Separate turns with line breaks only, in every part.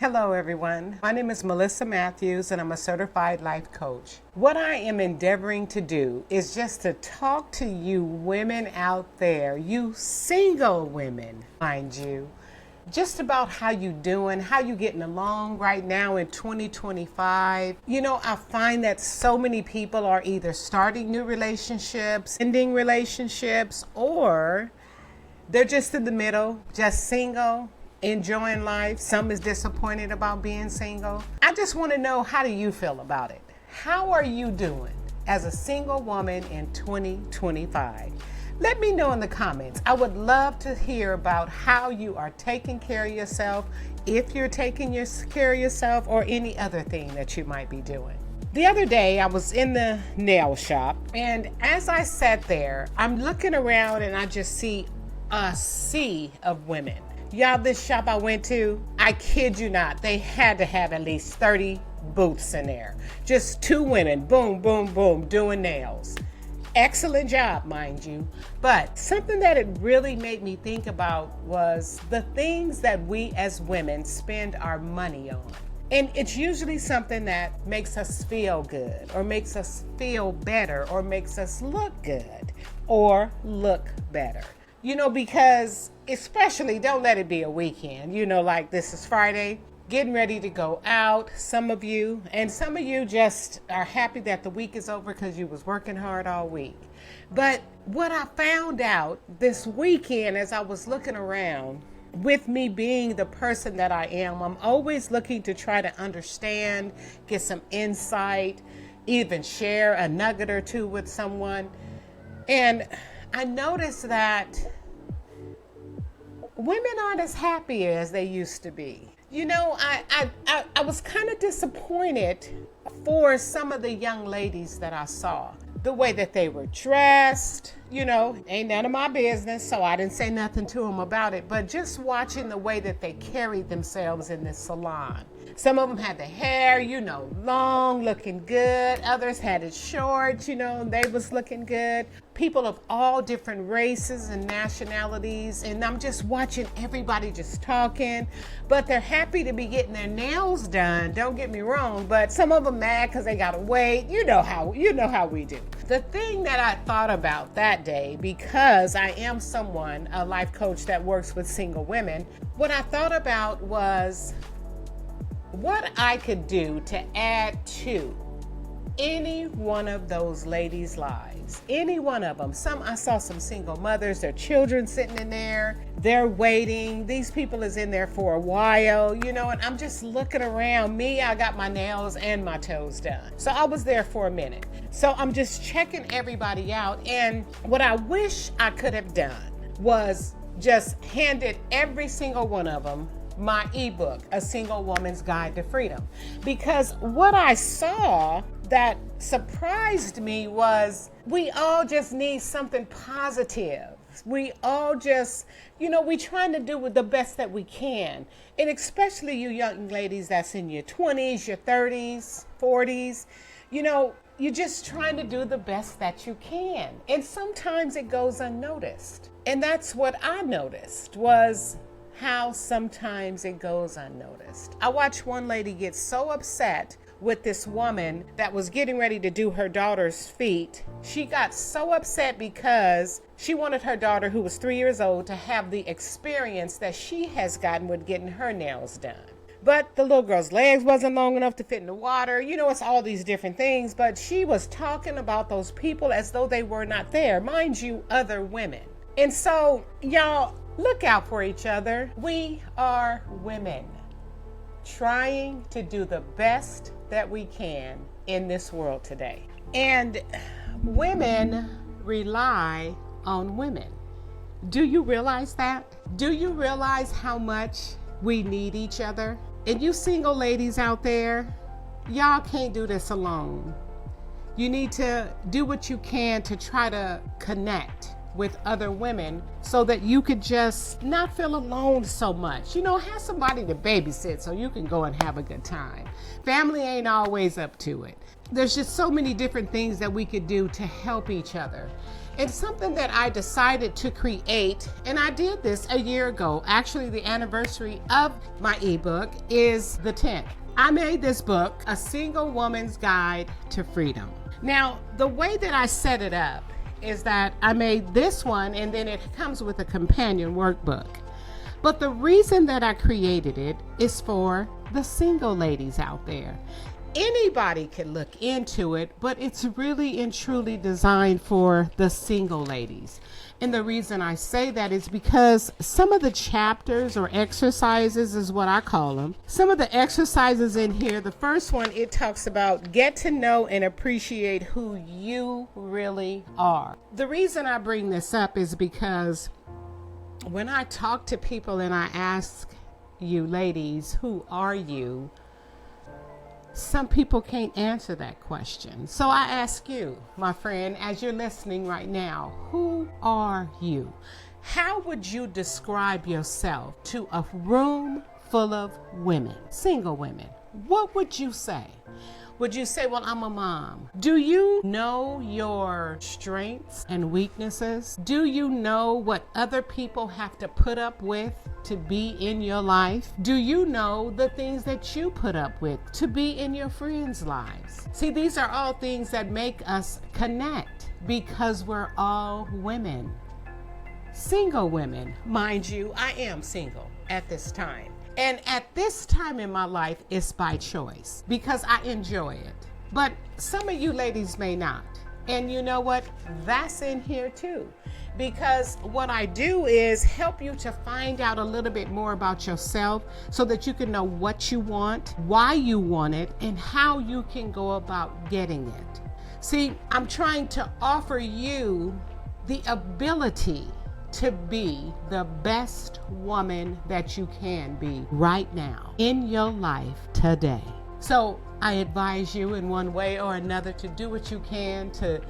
Hello everyone, my name is Melissa Matthews and I'm a certified life coach. What I am endeavoring to do is just to talk to you women out there, you single women, mind you, just about how you doing, how you getting along right now in 2025. I find that so many people are either starting new relationships, ending relationships, or they're just in the middle, just single, enjoying life. Some is disappointed about being single. I just want to know, how do you feel about it? How are you doing as a single woman in 2025? Let me know in the comments. I would love to hear about how you are taking care of yourself, if you're taking care of yourself, or any other thing that you might be doing. The other day, I was in the nail shop, and as I sat there, I'm looking around and I just see a sea of women. Y'all, this shop I went to, I kid you not, they had to have at least 30 booths in there. Just two women, boom, boom, boom, doing nails. Excellent job, mind you. But something that it really made me think about was the things that we as women spend our money on. And it's usually something that makes us feel good, or makes us feel better, or makes us look good, or look better. Because especially, don't let it be a weekend. Like this is Friday, getting ready to go out. Some of you just are happy that the week is over because you was working hard all week. But what I found out this weekend as I was looking around, with me being the person that I am, I'm always looking to try to understand, get some insight, even share a nugget or two with someone. And I noticed that women aren't as happy as they used to be. I was kind of disappointed for some of the young ladies that I saw. The way that they were dressed, ain't none of my business, so I didn't say nothing to them about it. But just watching the way that they carried themselves in this salon. Some of them had the hair, long, looking good. Others had it short, they was looking good. People of all different races and nationalities. And I'm just watching everybody just talking. But they're happy to be getting their nails done, don't get me wrong. But some of them mad because they got to wait. You know how we do. The thing that I thought about that day, because I am a life coach that works with single women, what I thought about was what I could do to add to any one of those ladies' lives. Any one of them. I saw some single mothers, their children sitting in there, they're waiting. These people is in there for a while, and I'm just looking around. Me, I got my nails and my toes done. So I was there for a minute. So I'm just checking everybody out. And what I wish I could have done was just handed every single one of them my ebook, A Single Woman's Guide to Freedom. Because what I saw that surprised me was we all just need something positive. We all just, we trying to do the best that we can. And especially you young ladies that's in your 20s, your 30s, 40s, you're just trying to do the best that you can. And sometimes it goes unnoticed. And that's what I noticed, was how sometimes it goes unnoticed. I watched one lady get so upset with this woman that was getting ready to do her daughter's feet. She got so upset because she wanted her daughter, who was 3 years old, to have the experience that she has gotten with getting her nails done. But the little girl's legs wasn't long enough to fit in the water. It's all these different things. But she was talking about those people as though they were not there. Mind you, other women. And so, y'all, look out for each other. We are women trying to do the best that we can in this world today. And women rely on women. Do you realize that? Do you realize how much we need each other? And you single ladies out there, y'all can't do this alone. You need to do what you can to try to connect with other women so that you could just not feel alone so much. Have somebody to babysit so you can go and have a good time. Family ain't always up to it. There's just so many different things that we could do to help each other. And something that I decided to create, and I did this a year ago. Actually, the anniversary of my ebook is the 10th. I made this book, A Single Woman's Guide to Freedom. Now, the way that I set it up is that I made this one and then it comes with a companion workbook. But the reason that I created it is for the single ladies out there. Anybody can look into it, but it's really and truly designed for the single ladies. And the reason I say that is because some of the chapters or exercises is what I call them. Some of the exercises in here, the first one, it talks about get to know and appreciate who you really are. The reason I bring this up is because when I talk to people and I ask you ladies, who are you? Some people can't answer that question. So I ask you, my friend, as you're listening right now, who are you? How would you describe yourself to a room full of women, single women? What would you say? Would you say, well, I'm a mom? Do you know your strengths and weaknesses? Do you know what other people have to put up with to be in your life? Do you know the things that you put up with to be in your friends' lives? See, these are all things that make us connect because we're all women. Single women. Mind you, I am single at this time. And at this time in my life, it's by choice because I enjoy it. But some of you ladies may not. And you know what? That's in here too. Because what I do is help you to find out a little bit more about yourself so that you can know what you want, why you want it, and how you can go about getting it. See, I'm trying to offer you the ability to be the best woman that you can be right now in your life today. So I advise you in one way or another to do what you can to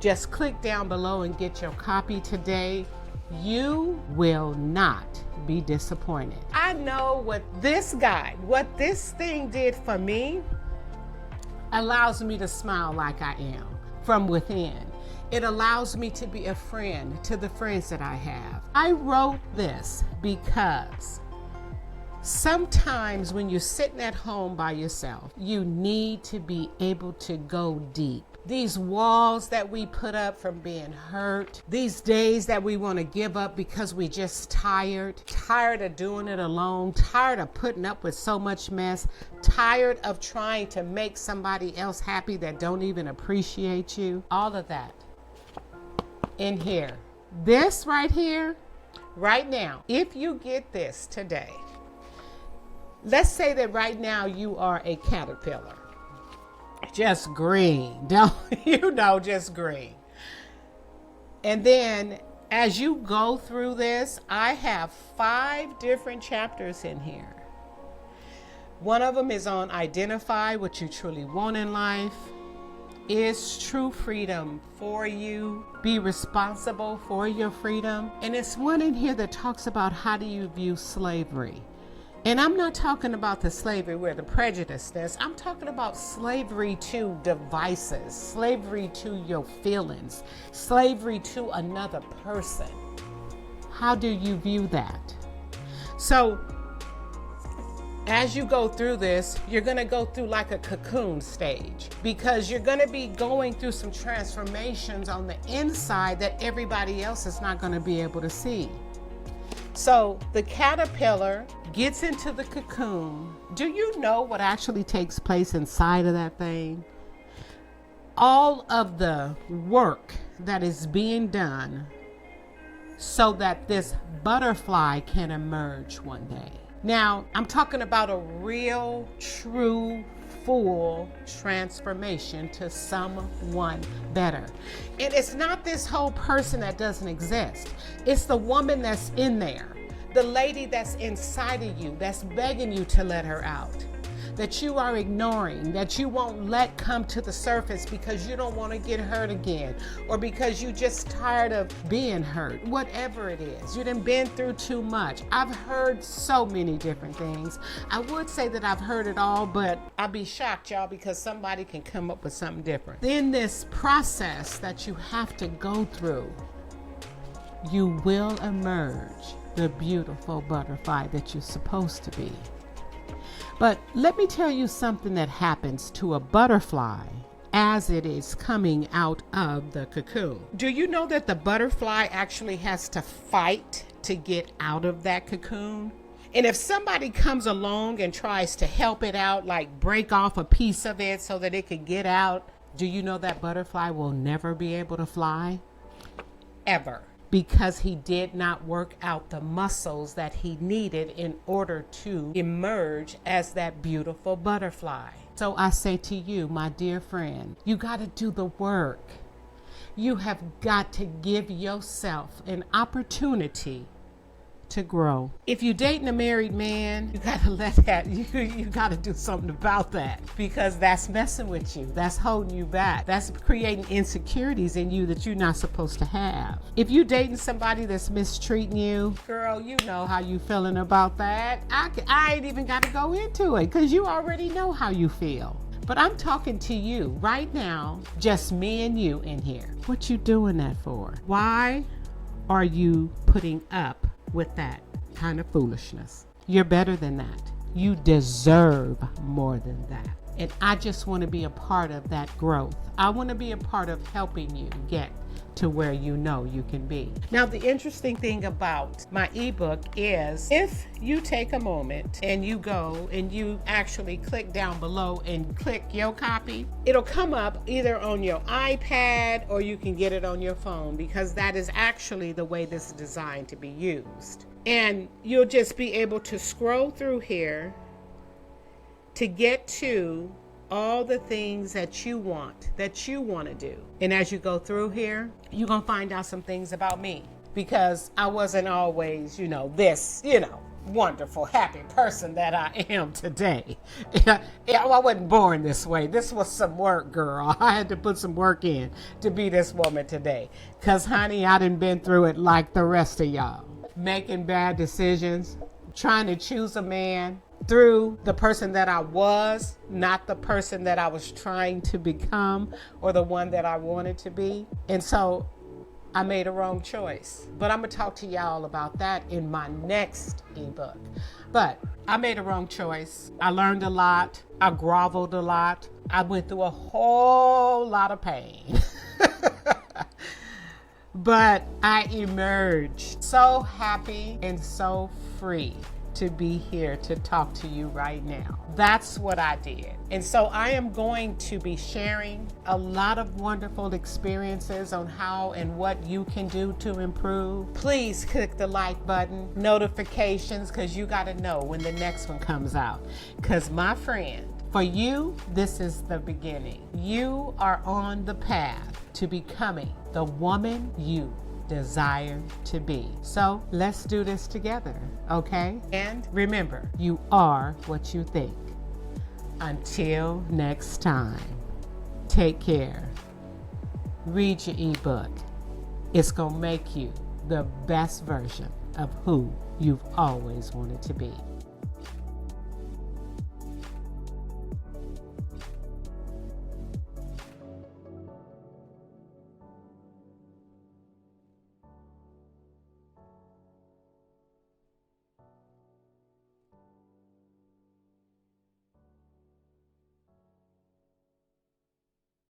just click down below and get your copy today. You will not be disappointed. I know what this guide, what this thing did for me, allows me to smile like I am from within. It allows me to be a friend to the friends that I have. I wrote this because sometimes when you're sitting at home by yourself, you need to be able to go deep. These walls that we put up from being hurt, these days that we want to give up because we're just tired of doing it alone, tired of putting up with so much mess, tired of trying to make somebody else happy that don't even appreciate you, all of that in here. This right here, right now, if you get this today, let's say that right now you are a caterpillar. Just green, just green. And then as you go through this, I have 5 different chapters in here. One of them is on identify what you truly want in life. Is true freedom for you? Be responsible for your freedom. And it's one in here that talks about how do you view slavery. And I'm not talking about the slavery where the prejudice is. I'm talking about slavery to devices, slavery to your feelings, slavery to another person. How do you view that? So as you go through this, you're going to go through like a cocoon stage because you're going to be going through some transformations on the inside that everybody else is not going to be able to see. So the caterpillar gets into the cocoon. Do you know what actually takes place inside of that thing? All of the work that is being done so that this butterfly can emerge one day. Now, I'm talking about a real, true, full transformation to someone better. And it's not this whole person that doesn't exist. It's the woman that's in there, the lady that's inside of you, that's begging you to let her out, that you are ignoring, that you won't let come to the surface because you don't want to get hurt again, or because you just tired of being hurt, whatever it is. You done been through too much. I've heard so many different things. I would say that I've heard it all, but I'd be shocked, y'all, because somebody can come up with something different. In this process that you have to go through, you will emerge the beautiful butterfly that you're supposed to be. But let me tell you something that happens to a butterfly as it is coming out of the cocoon. Do you know that the butterfly actually has to fight to get out of that cocoon? And if somebody comes along and tries to help it out, like break off a piece of it so that it could get out, do you know that butterfly will never be able to fly? Ever. Because he did not work out the muscles that he needed in order to emerge as that beautiful butterfly. So I say to you, my dear friend, you got to do the work. You have got to give yourself an opportunity to grow. If you're dating a married man, you got to let that, you got to do something about that, because that's messing with you. That's holding you back. That's creating insecurities in you that you're not supposed to have. If you're dating somebody that's mistreating you, girl, you know how you feeling about that. I ain't even got to go into it because you already know how you feel. But I'm talking to you right now, just me and you in here. What you doing that for? Why are you putting up with that kind of foolishness? You're better than that. You deserve more than that. And I just want to be a part of that growth. I want to be a part of helping you get to where you know you can be. Now, the interesting thing about my ebook is if you take a moment and you go and you actually click down below and click your copy, it'll come up either on your iPad or you can get it on your phone, because that is actually the way this is designed to be used. And you'll just be able to scroll through here to get to all the things that you want to do. And as you go through here, you're going to find out some things about me, because I wasn't always, this, wonderful, happy person that I am today. I wasn't born this way. This was some work, girl. I had to put some work in to be this woman today. Because, honey, I done been through it like the rest of y'all. Making bad decisions, trying to choose a man through the person that I was, not the person that I was trying to become or the one that I wanted to be. And so I made a wrong choice. But I'm going to talk to y'all about that in my next ebook. But I made a wrong choice. I learned a lot. I groveled a lot. I went through a whole lot of pain. But I emerged so happy and so free to be here to talk to you right now. That's what I did. And so I am going to be sharing a lot of wonderful experiences on how and what you can do to improve. Please click the like button, notifications, because you got to know when the next one comes out. Because my friend, for you, this is the beginning. You are on the path to becoming the woman you desire to be. So let's do this together, okay? And remember, you are what you think. Until next time, take care. Read your ebook. It's gonna make you the best version of who you've always wanted to be.